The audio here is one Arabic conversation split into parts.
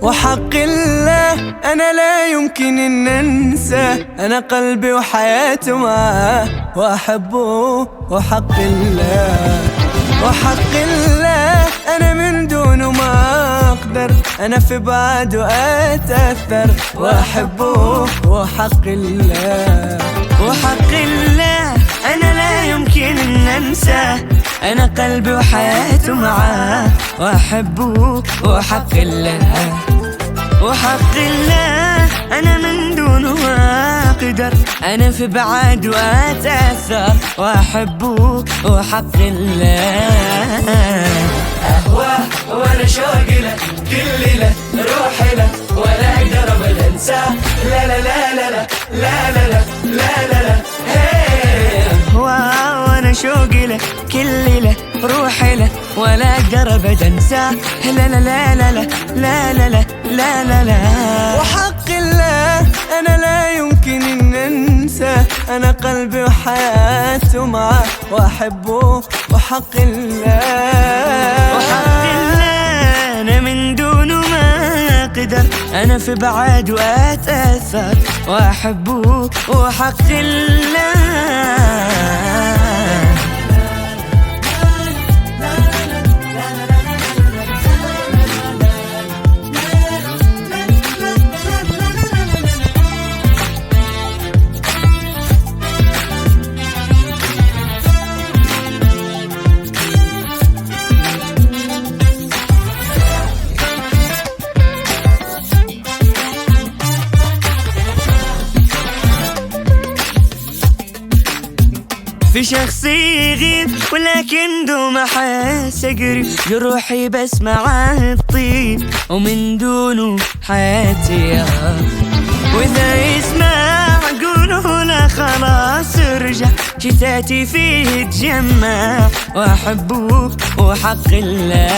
وحق الله أنا لا يمكن أن أنسى، أنا قلبي وحياتي معاه وأحبه وحق الله. وحق الله أنا من دونه ما أقدر، أنا في بعده أتأثر وأحبه وحق الله. وحق الله أنا لا يمكن أن أنسى، أنا قلبي وحياتي معاه وأحبه وحق الله. وحق الله أنا من دونه ما أقدر، أنا في بعد وأتأثر وأحبه وحق الله. أهواه وأنا شوقي له، كل له روحي له، ولا أقدر أبدا أنساه. لا لا لا لا لا لا لا لا لا لا أهواه وأنا شوقي له، كل له روحي له، ولا أقدر أبدا أنساه. لا لا لا لا لا لا لا لا لا لا. وحق الله أنا لا يمكن أن أنسى، أنا قلبي وحياتي معاه وأحبه وحق الله. وحق الله أنا من دونه ما أقدر، أنا في بعد وأتأثر وأحبه وحق الله. في شخصي يغيب ولكن دوم أحس أقرب، جروحي بس معاه الطيب ومن دونه حياتي. وإذا يسمع أقوله لا خلاص ارجع، شتاتي فيه تجمع وأحبه وحق الله.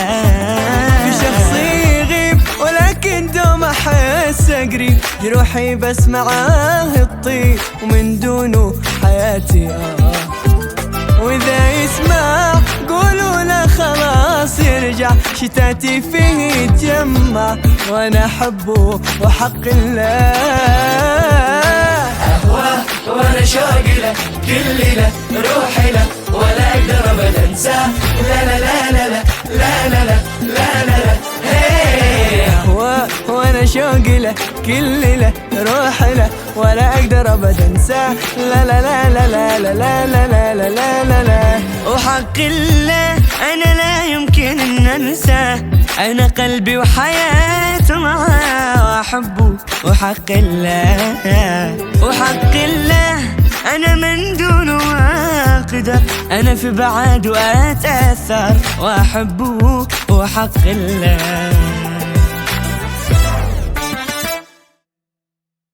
في شخصي يغيب ولكن دوم أحس أقرب، جروحي بس معاه الطيب ومن دونه حياتي. وإذا يسمع قولوا له خلاص يرجع، شتاتي فيه يتجمع وأنا أحبه وحق الله. أهواه وأنا شوقي له، كل له روحي له، ولا أقدر أبدا أنساه. لا لا لا لا لا لا لا لا لا لا أهواه وأنا شوقي له، كل له روحي له، ولا أقدر أبدا أنساه. لا لا لا لا لا لا لا لا لا لا لا لا. وحق الله أنا لا يمكن أن أنساه، أنا قلبي وحياتي معاه وأحبه وحق الله. وحق الله أنا من دونه ما أقدر، أنا في بعد وأتأثر وأحبه وحق الله.